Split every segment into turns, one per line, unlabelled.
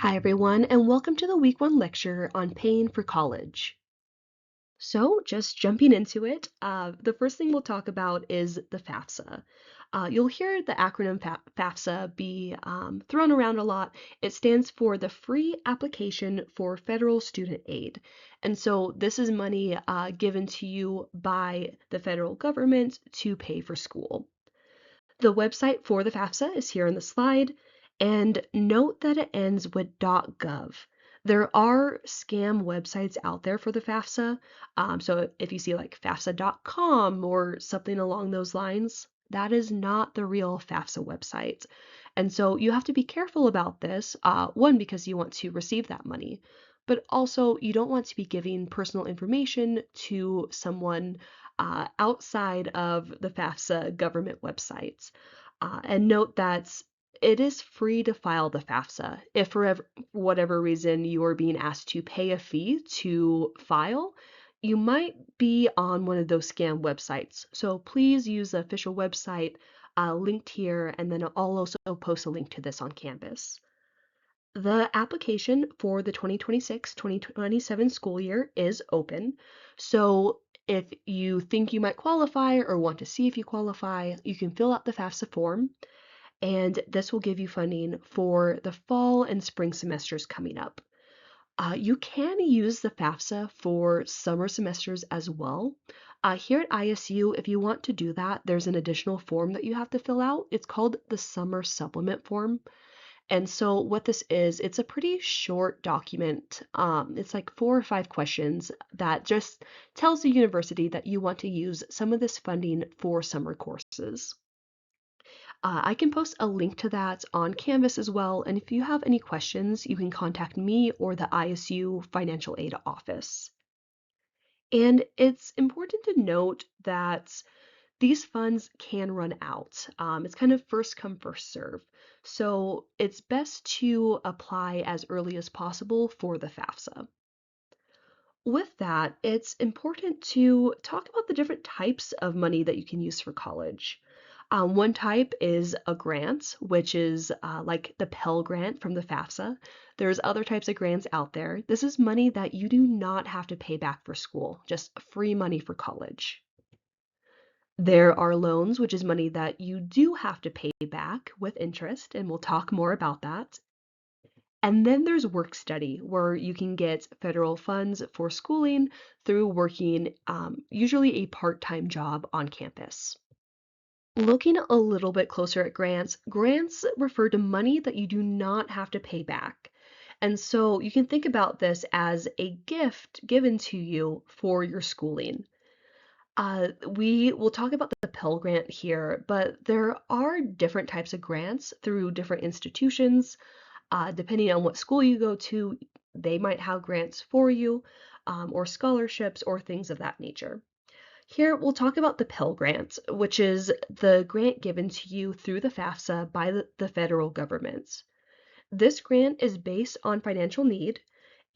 Hi, everyone, and welcome to the Week 1 lecture on paying for college. So, just jumping into it, the first thing we'll talk about is the FAFSA. You'll hear the acronym FAFSA be thrown around a lot. It stands for the Free Application for Federal Student Aid. And so, this is money given to you by the federal government to pay for school. The website for the FAFSA is here on the slide, and note that it ends with .gov. There are scam websites out there for the FAFSA, so if you see like FAFSA.com or something along those lines, that is not the real FAFSA website. And so you have to be careful about this, one, because you want to receive that money, but also you don't want to be giving personal information to someone outside of the FAFSA government websites. And note that it is free to file the FAFSA. If for whatever reason you are being asked to pay a fee to file, you might be on one of those scam websites. So please use the official website linked here, and then I'll also post a link to this on Canvas. The application for the 2026-2027 school year is open. So if you think you might qualify or want to see if you qualify, you can fill out the FAFSA form, and this will give you funding for the fall and spring semesters coming up. You can use the FAFSA for summer semesters as well. Here at ISU, if you want to do that, there's an additional form that you have to fill out. It's called the Summer Supplement Form. And so what this is, it's a pretty short document. It's like 4 or 5 questions that just tells the university that you want to use some of this funding for summer courses. I can post a link to that on Canvas as well, and if you have any questions, you can contact me or the ISU Financial Aid Office. And it's important to note that these funds can run out. It's kind of first come, first serve. So it's best to apply as early as possible for the FAFSA. With that, it's important to talk about the different types of money that you can use for college. One type is a grant, which is like the Pell Grant from the FAFSA. There's other types of grants out there. This is money that you do not have to pay back for school, just free money for college. There are loans, which is money that you do have to pay back with interest, and we'll talk more about that. And then there's work study, where you can get federal funds for schooling through working usually a part-time job on campus. Looking a little bit closer at grants, grants refer to money that you do not have to pay back. And so you can think about this as a gift given to you for your schooling. We will talk about the Pell Grant here, but there are different types of grants through different institutions. Depending on what school you go to, they might have grants for you, or scholarships or things of that nature. Here, we'll talk about the Pell Grant, which is the grant given to you through the FAFSA by the federal government. This grant is based on financial need,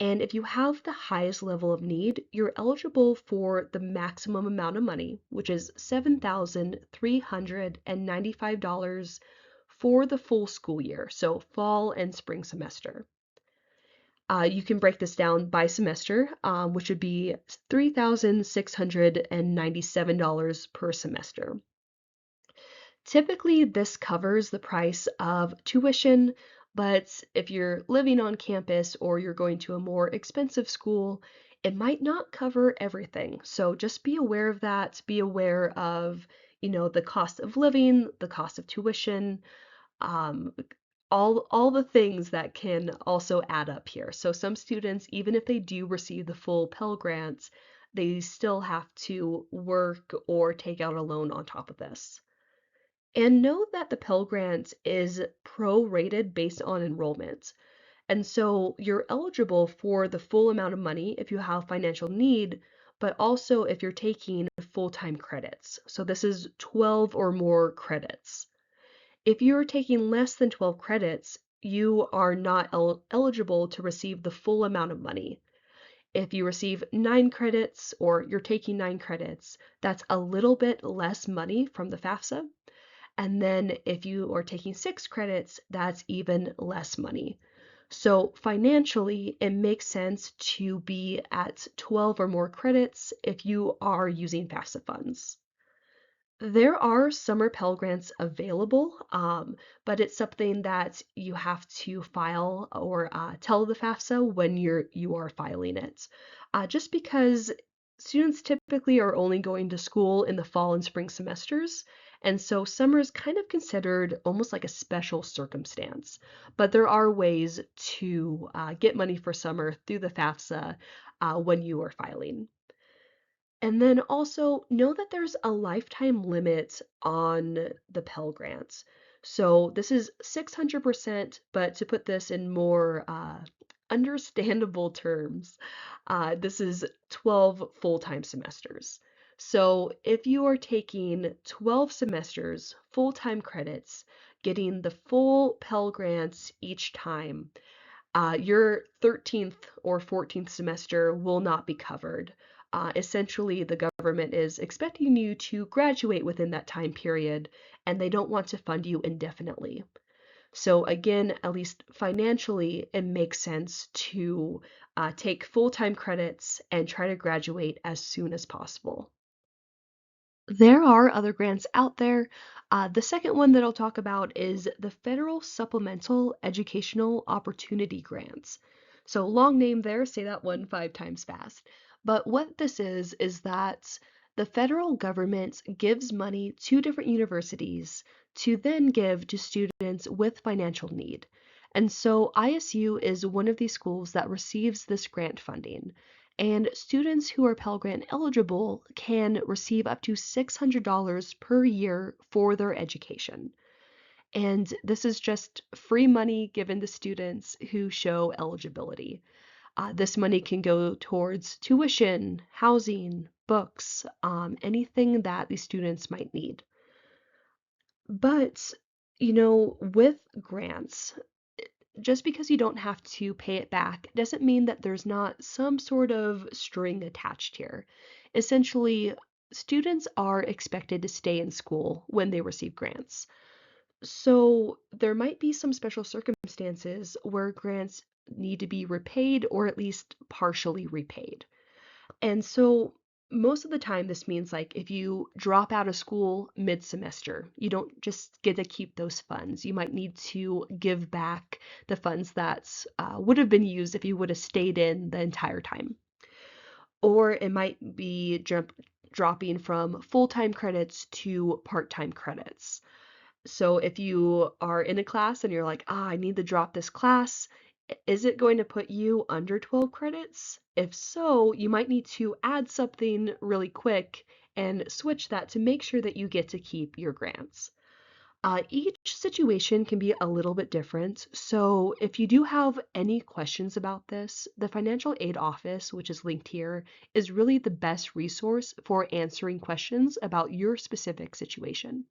and if you have the highest level of need, you're eligible for the maximum amount of money, which is $7,395 for the full school year, so fall and spring semester. You can break this down by semester, which would be $3,697 per semester. Typically, this covers the price of tuition, but if you're living on campus or you're going to a more expensive school, it might not cover everything. So just be aware of that. Be aware of, the cost of living, the cost of tuition, um, all the things that can also add up here. So some students, even if they do receive the full Pell Grants, they still have to work or take out a loan on top of this. And know that the Pell Grant is prorated based on enrollment. And so you're eligible for the full amount of money if you have financial need, but also if you're taking full-time credits. So this is 12 or more credits. If you're taking less than 12 credits, you are not eligible to receive the full amount of money. If you receive 9 credits or you're taking 9 credits, that's a little bit less money from the FAFSA. And then if you are taking 6 credits, that's even less money. So financially, it makes sense to be at 12 or more credits if you are using FAFSA funds. There are summer Pell Grants available, but it's something that you have to file or tell the FAFSA when you are filing it. Just because students typically are only going to school in the fall and spring semesters, and so summer is kind of considered almost like a special circumstance. But there are ways to get money for summer through the FAFSA when you are filing. And then also know that there's a lifetime limit on the Pell Grants. So this is 600%, but to put this in more understandable terms, this is 12 full-time semesters. So if you are taking 12 semesters, full-time credits, getting the full Pell Grants each time, your 13th or 14th semester will not be covered. Essentially, the government is expecting you to graduate within that time period, and they don't want to fund you indefinitely. So, again, at least financially, it makes sense to take full-time credits and try to graduate as soon as possible. There are other grants out there. The second one that I'll talk about is the Federal Supplemental Educational Opportunity Grants. So, long name there, say that one 5 times fast. But what this is that the federal government gives money to different universities to then give to students with financial need. And so ISU is one of these schools that receives this grant funding. And students who are Pell Grant eligible can receive up to $600 per year for their education. And this is just free money given to students who show eligibility. This money can go towards tuition, housing, books, anything that these students might need. But, with grants, just because you don't have to pay it back doesn't mean that there's not some sort of string attached here. Essentially, students are expected to stay in school when they receive grants. So there might be some special circumstances where grants need to be repaid or at least partially repaid. And so most of the time, this means like if you drop out of school mid-semester, you don't just get to keep those funds. You might need to give back the funds that would have been used if you would have stayed in the entire time. Or it might be dropping from full-time credits to part-time credits. So if you are in a class and you're like, I need to drop this class, is it going to put you under 12 credits? If so, you might need to add something really quick and switch that to make sure that you get to keep your grants. Each situation can be a little bit different, so if you do have any questions about this, the Financial Aid Office, which is linked here, is really the best resource for answering questions about your specific situation.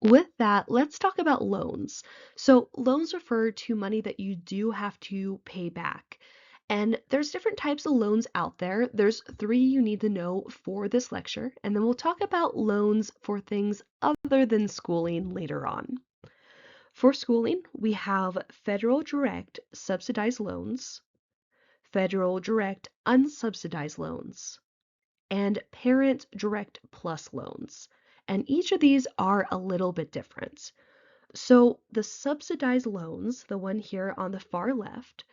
With that, let's talk about loans. So, loans refer to money that you do have to pay back. And there's different types of loans out there. There's three you need to know for this lecture, and then we'll talk about loans for things other than schooling later on. For schooling, we have federal direct subsidized loans, federal direct unsubsidized loans, and parent direct plus loans. And each of these are a little bit different. So the subsidized loans, the one here on the far left,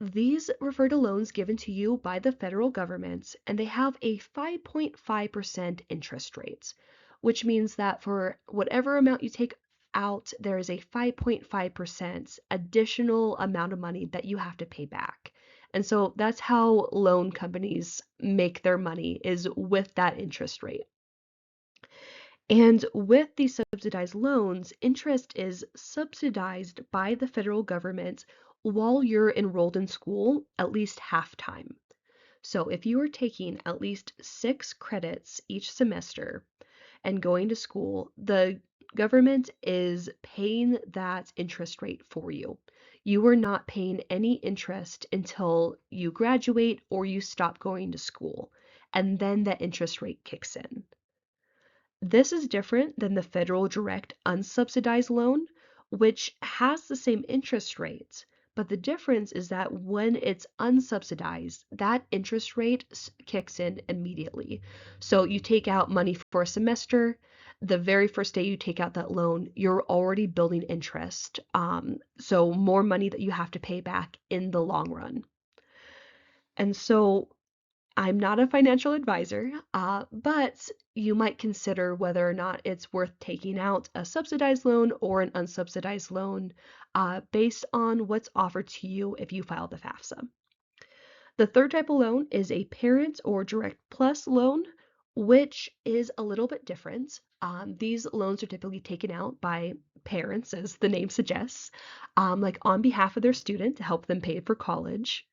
these refer to loans given to you by the federal government, and they have a 5.5% interest rate, which means that for whatever amount you take out, there is a 5.5% additional amount of money that you have to pay back. And so that's how loan companies make their money, is with that interest rate. And with these subsidized loans, interest is subsidized by the federal government while you're enrolled in school at least half time. So if you are taking at least 6 credits each semester and going to school, the government is paying that interest rate for you. You are not paying any interest until you graduate or you stop going to school, and then that interest rate kicks in. This is different than the federal direct unsubsidized loan, which has the same interest rates, But the difference is that when it's unsubsidized, that interest rate kicks in immediately. So you take out money for a semester, the very first day you take out that loan, you're already building interest. So more money that you have to pay back in the long run. And so I'm not a financial advisor, but you might consider whether or not it's worth taking out a subsidized loan or an unsubsidized loan based on what's offered to you if you file the FAFSA. The third type of loan is a parent or direct plus loan, which is a little bit different. These loans are typically taken out by parents, as the name suggests, like on behalf of their student to help them pay for college,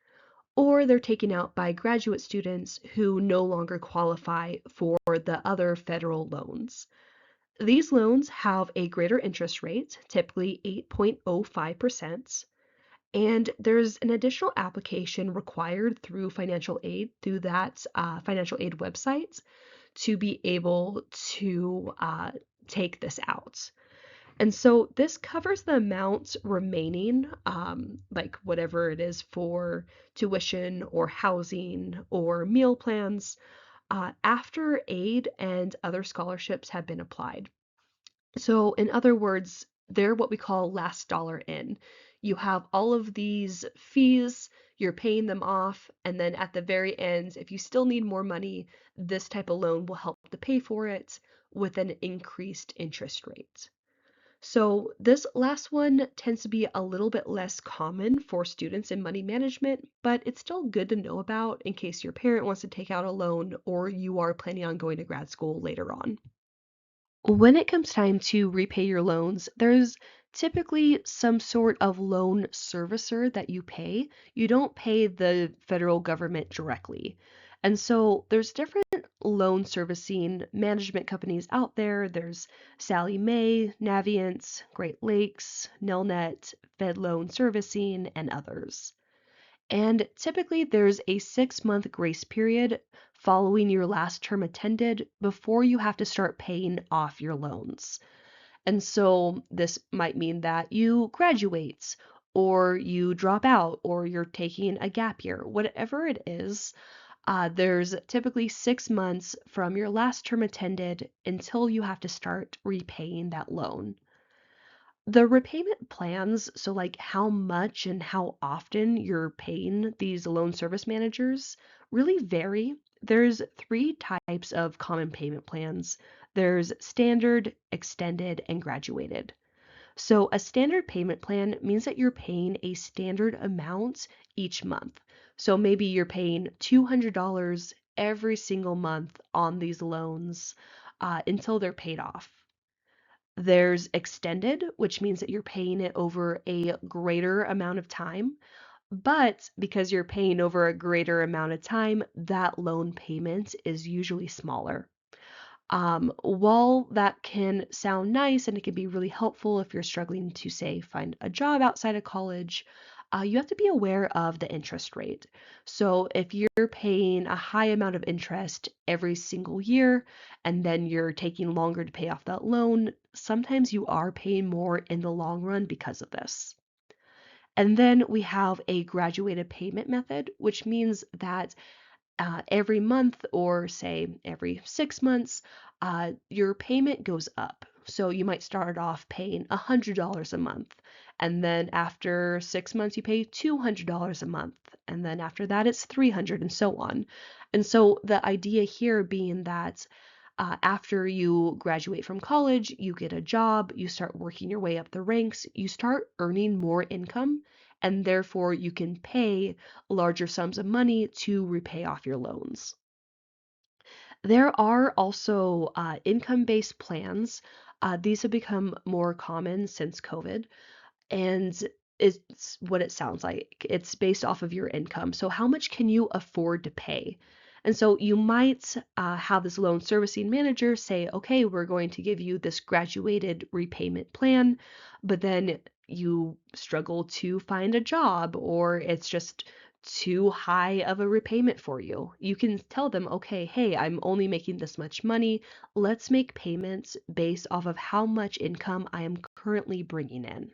or they're taken out by graduate students who no longer qualify for the other federal loans. These loans have a greater interest rate, typically 8.05%, and there's an additional application required through financial aid, through that financial aid website, to be able to take this out. And so this covers the amounts remaining, like whatever it is for tuition or housing or meal plans, after aid and other scholarships have been applied. So, in other words, they're what we call last dollar in. You have all of these fees, you're paying them off, and then at the very end, if you still need more money, this type of loan will help to pay for it with an increased interest rate. So this last one tends to be a little bit less common for students in money management, but it's still good to know about in case your parent wants to take out a loan or you are planning on going to grad school later on. When it comes time to repay your loans, there's typically some sort of loan servicer that you pay. You don't pay the federal government directly. And so there's different loan servicing management companies out there. There's Sally Mae, Navient, Great Lakes, Nelnet, Fed Loan Servicing, and others. And typically, there's a 6-month grace period following your last term attended before you have to start paying off your loans. And so, this might mean that you graduate, or you drop out, or you're taking a gap year, whatever it is. There's typically 6 months from your last term attended until you have to start repaying that loan. The repayment plans, so like how much and how often you're paying these loan service managers, really vary. There's three types of common payment plans. There's standard, extended, and graduated. So a standard payment plan means that you're paying a standard amount each month. So maybe you're paying $200 every single month on these loans until they're paid off. There's extended, which means that you're paying it over a greater amount of time. But because you're paying over a greater amount of time, that loan payment is usually smaller. While that can sound nice and it can be really helpful if you're struggling to, say, find a job outside of college, you have to be aware of the interest rate. So if you're paying a high amount of interest every single year and then you're taking longer to pay off that loan, sometimes you are paying more in the long run because of this. And then we have a graduated payment method, which means that every month or say every 6 months, your payment goes up. So you might start off paying $100 a month, and then after 6 months, you pay $200 a month, and then after that, it's 300 and so on. And so the idea here being that after you graduate from college, you get a job, you start working your way up the ranks, you start earning more income, and therefore you can pay larger sums of money to repay off your loans. There are also income-based plans. These have become more common since COVID, and it's what it sounds like. It's based off of your income. So how much can you afford to pay? And so you might have this loan servicing manager say, okay, we're going to give you this graduated repayment plan, but then you struggle to find a job or it's just too high of a repayment for you. You can tell them, okay, hey, I'm only making this much money. Let's make payments based off of how much income I am currently bringing in.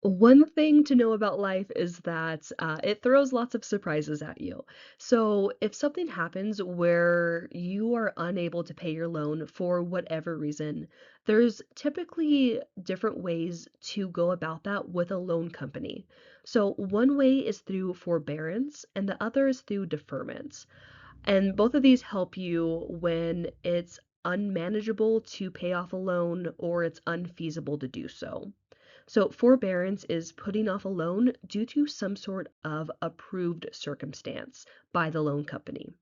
One thing to know about life is that it throws lots of surprises at you. So, if something happens where you are unable to pay your loan for whatever reason, there's typically different ways to go about that with a loan company. So, one way is through forbearance, and the other is through deferment. And both of these help you when it's unmanageable to pay off a loan or it's unfeasible to do so. So, forbearance is putting off a loan due to some sort of approved circumstance by the loan company.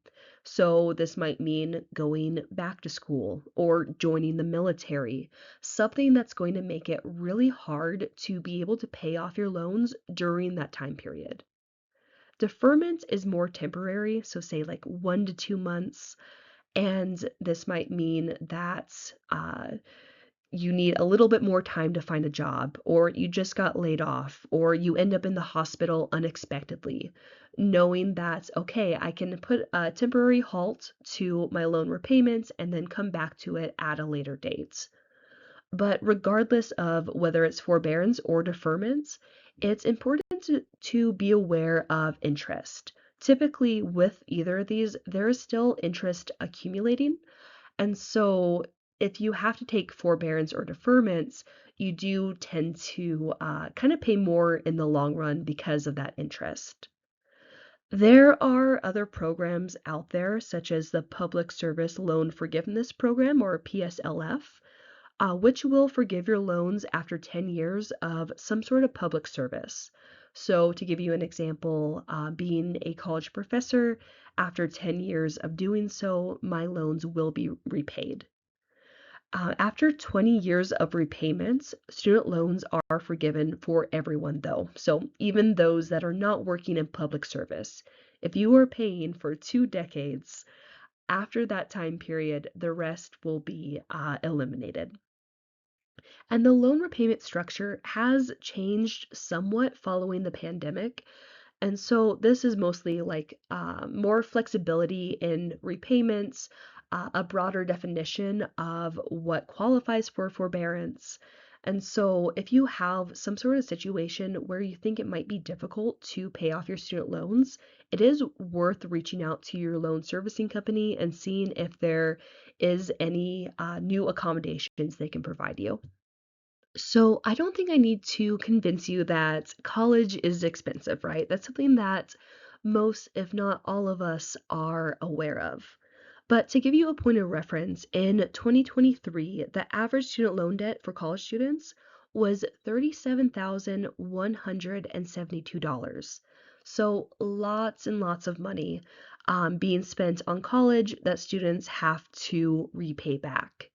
So, this might mean going back to school or joining the military, something that's going to make it really hard to be able to pay off your loans during that time period. Deferment is more temporary, so say like 1 to 2 months, and this might mean that you need a little bit more time to find a job, or you just got laid off, or you end up in the hospital unexpectedly, knowing that, okay, I can put a temporary halt to my loan repayments and then come back to it at a later date. But regardless of whether it's forbearance or deferment, it's important to be aware of interest. Typically, with either of these, there is still interest accumulating, and so if you have to take forbearance or deferments, you do tend to kind of pay more in the long run because of that interest. There are other programs out there, such as the Public Service Loan Forgiveness Program, or PSLF, which will forgive your loans after 10 years of some sort of public service. So, to give you an example, being a college professor, after 10 years of doing so, my loans will be repaid. After 20 years of repayments, student loans are forgiven for everyone, though. So even those that are not working in public service. If you are paying for 2 decades, after that time period, the rest will be eliminated. And the loan repayment structure has changed somewhat following the pandemic. And so this is mostly like more flexibility in repayments, a broader definition of what qualifies for forbearance. And so if you have some sort of situation where you think it might be difficult to pay off your student loans, it is worth reaching out to your loan servicing company and seeing if there is any new accommodations they can provide you. So I don't think I need to convince you that college is expensive, right? That's something that most, if not all of us, are aware of. But to give you a point of reference, in 2023, the average student loan debt for college students was $37,172. So lots and lots of money being spent on college that students have to repay back.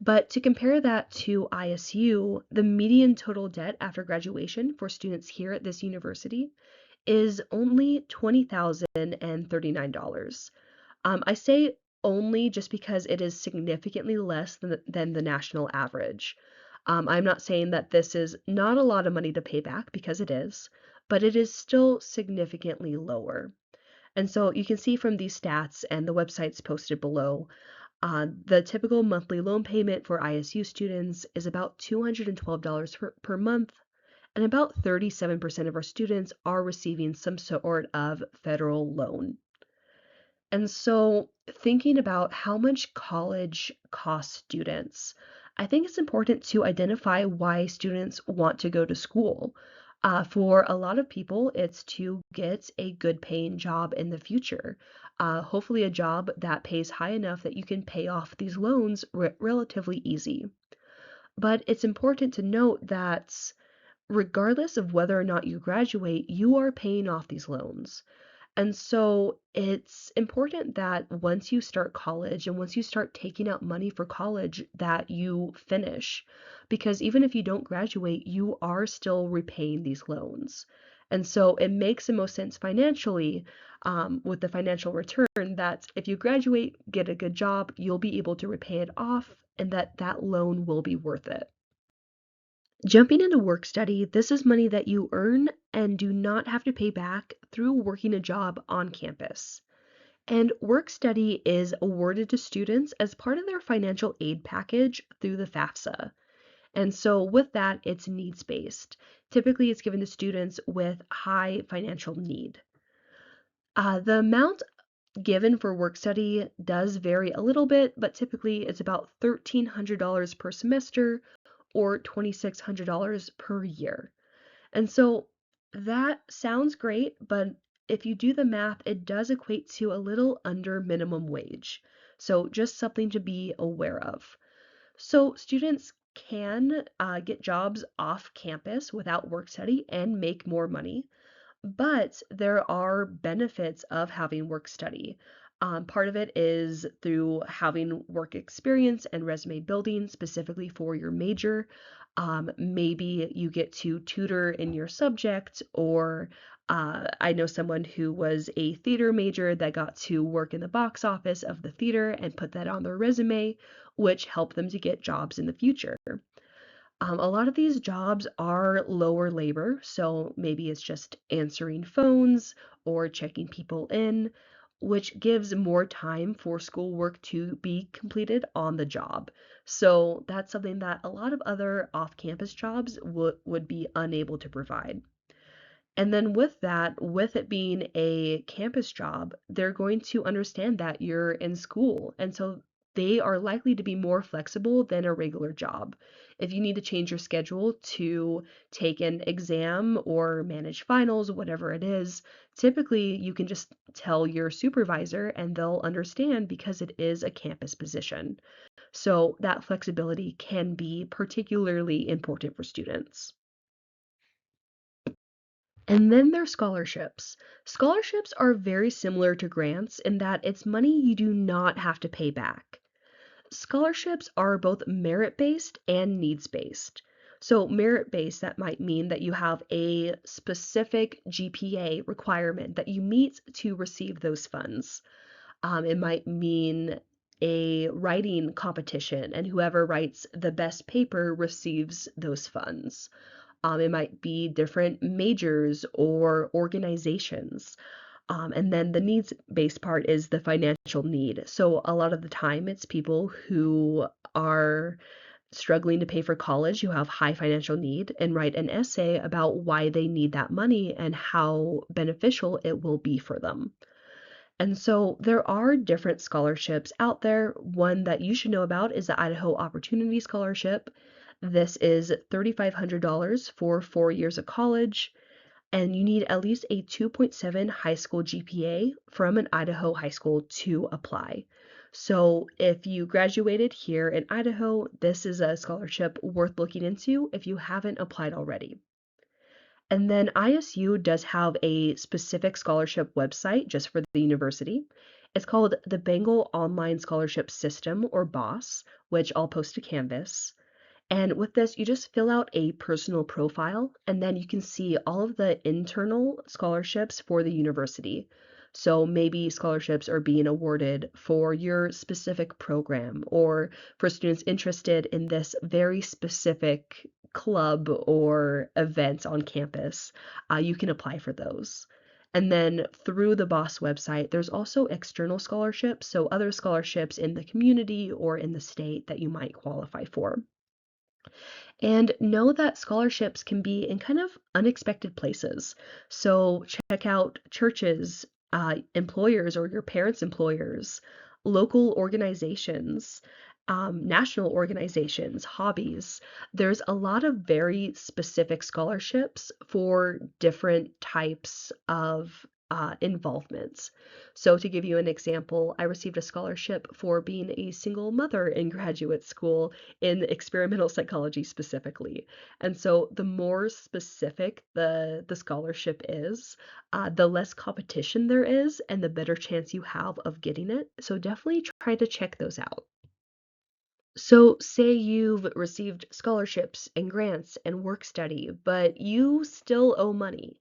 But to compare that to ISU, the median total debt after graduation for students here at this university is only $20,039. I say only just because it is significantly less than the national average. I'm not saying that this is not a lot of money to pay back because it is, but it is still significantly lower. And so you can see from these stats and the websites posted below, the typical monthly loan payment for ISU students is about $212 per month, and about 37% of our students are receiving some sort of federal loan. And so, thinking about how much college costs students, I think it's important to identify why students want to go to school. For a lot of people, it's to get a good paying job in the future. Hopefully, a job that pays high enough that you can pay off these loans relatively easy. But it's important to note that regardless of whether or not you graduate, you are paying off these loans. And so it's important that once you start college and once you start taking out money for college, that you finish. Because even if you don't graduate, you are still repaying these loans. And so it makes the most sense financially, with the financial return, that if you graduate, get a good job, you'll be able to repay it off, and that loan will be worth it. Jumping into work study, this is money that you earn and do not have to pay back through working a job on campus. And work study is awarded to students as part of their financial aid package through the FAFSA. And so with that, it's needs-based. Typically, it's given to students with high financial need. The amount given for work study does vary a little bit, but typically it's about $1,300 per semester or $2,600 per year. And so that sounds great, but if you do the math, it does equate to a little under minimum wage. So just something to be aware of. So students can get jobs off campus without work study and make more money. But there are benefits of having work study. Part of it is through having work experience and resume building specifically for your major. Maybe you get to tutor in your subject, or I know someone who was a theater major that got to work in the box office of the theater and put that on their resume, which helped them to get jobs in the future. A lot of these jobs are lower labor, so maybe it's just answering phones or checking people in, which gives more time for schoolwork to be completed on the job. So that's something that a lot of other off-campus jobs would be unable to provide. And then with that, with it being a campus job, they're going to understand that you're in school. And so they are likely to be more flexible than a regular job. If you need to change your schedule to take an exam or manage finals, whatever it is, typically you can just tell your supervisor and they'll understand because it is a campus position. So that flexibility can be particularly important for students. And then there's scholarships. Scholarships are very similar to grants in that it's money you do not have to pay back. Scholarships are both merit-based and needs-based. So merit-based, that might mean that you have a specific GPA requirement that you meet to receive those funds. It might mean a writing competition, and whoever writes the best paper receives those funds. It might be different majors or organizations. And then the needs-based part is the financial need. So a lot of the time, it's people who are struggling to pay for college, who have high financial need, and write an essay about why they need that money and how beneficial it will be for them. And so there are different scholarships out there. One that you should know about is the Idaho Opportunity Scholarship. This is $3,500 for 4 years of college, and you need at least a 2.7 high school GPA from an Idaho high school to apply. So if you graduated here in Idaho, this is a scholarship worth looking into if you haven't applied already. And then ISU does have a specific scholarship website just for the university. It's called the Bengal Online Scholarship System, or BOSS, which I'll post to Canvas. And with this, you just fill out a personal profile, and then you can see all of the internal scholarships for the university. So maybe scholarships are being awarded for your specific program or for students interested in this very specific club or event on campus. You can apply for those. And then through the BOSS website, there's also external scholarships, so other scholarships in the community or in the state that you might qualify for. And know that scholarships can be in kind of unexpected places. So check out churches, employers or your parents' employers, local organizations, national organizations, hobbies. There's a lot of very specific scholarships for different types of involvements. So, to give you an example, I received a scholarship for being a single mother in graduate school in experimental psychology specifically. And so the more specific the scholarship is, the less competition there is and the better chance you have of getting it. So definitely try to check those out. So say you've received scholarships and grants and work study, but you still owe money.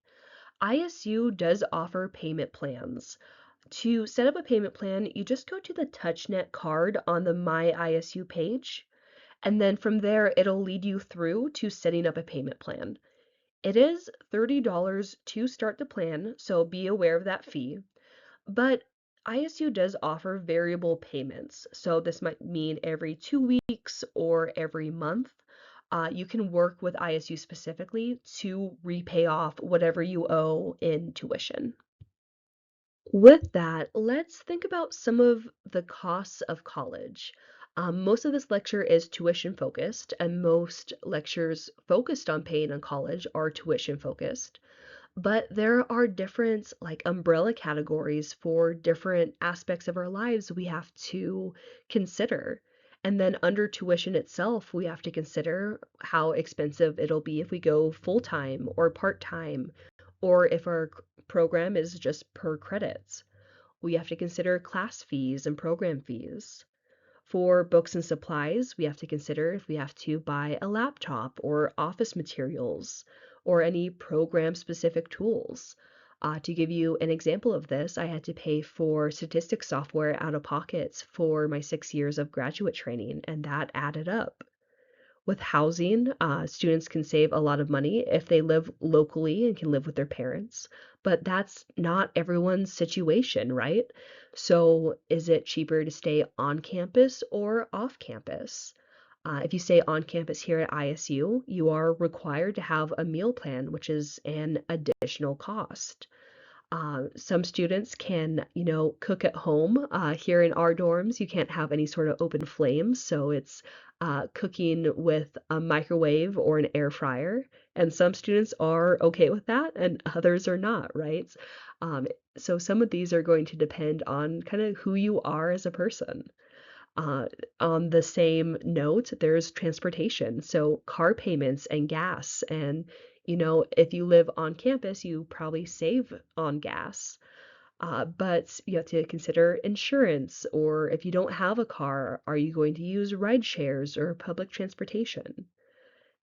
ISU does offer payment plans. To set up a payment plan, you just go to the TouchNet card on the My ISU page, and then from there, it'll lead you through to setting up a payment plan. It is $30 to start the plan, so be aware of that fee. But ISU does offer variable payments. So this might mean every 2 weeks or every month. You can work with ISU specifically to repay off whatever you owe in tuition. With that, let's think about some of the costs of college. Most of this lecture is tuition focused, and most lectures focused on paying on college are tuition focused. But there are different like umbrella categories for different aspects of our lives we have to consider. And then under tuition itself, we have to consider how expensive it'll be if we go full time or part time, or if our program is just per credits. We have to consider class fees and program fees. For books and supplies, we have to consider if we have to buy a laptop or office materials or any program-specific tools. To give you an example of this, I had to pay for statistics software out of pockets for my 6 years of graduate training, and that added up. With housing, students can save a lot of money if they live locally and can live with their parents, but that's not everyone's situation, right? So, is it cheaper to stay on campus or off campus? If you stay on campus here at ISU, you are required to have a meal plan, which is an additional cost. Some students can, cook at home. Here in our dorms, you can't have any sort of open flames, so it's cooking with a microwave or an air fryer. And some students are okay with that, and others are not, right? Um, so some of these are going to depend on kind of who you are as a person. Uh, on the same note, there's transportation, so car payments and gas. And, if you live on campus, you probably save on gas. But you have to consider insurance, or if you don't have a car, are you going to use ride shares or public transportation?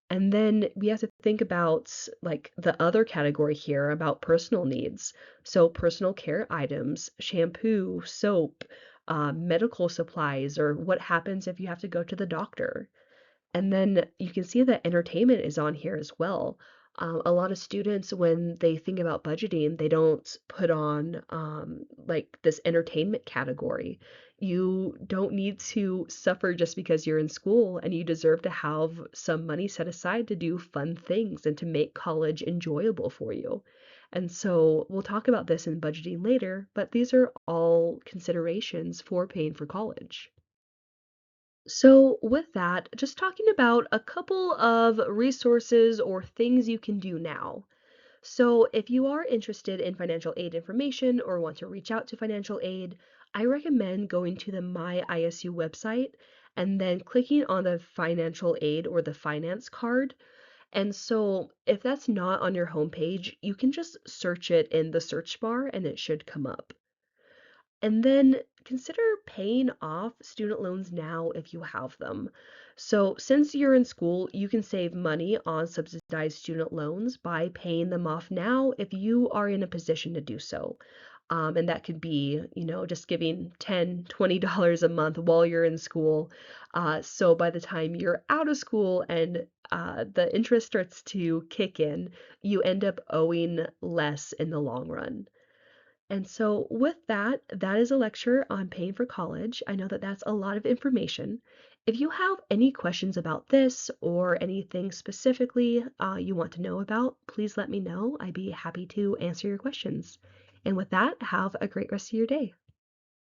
And then we have to think about like the other category here about personal needs. So personal care items, shampoo, soap, medical supplies, or what happens if you have to go to the doctor. And then you can see that entertainment is on here as well. A lot of students, when they think about budgeting, they don't put on like this entertainment category. You don't need to suffer just because you're in school, and you deserve to have some money set aside to do fun things and to make college enjoyable for you. And so we'll talk about this in budgeting later, but these are all considerations for paying for college. So, with that, just talking about a couple of resources or things you can do now. So, if you are interested in financial aid information or want to reach out to financial aid, I recommend going to the My ISU website and then clicking on the financial aid or the finance card. And so, if that's not on your homepage, you can just search it in the search bar and it should come up. And then consider paying off student loans now if you have them. So, since you're in school, you can save money on subsidized student loans by paying them off now if you are in a position to do so. And that could be, just giving $10, $20 a month while you're in school. So by the time you're out of school and the interest starts to kick in, you end up owing less in the long run. And so, with that, that is a lecture on paying for college. I know that that's a lot of information. If you have any questions about this or anything specifically you want to know about, please let me know. I'd be happy to answer your questions. And with that, have a great rest of your day.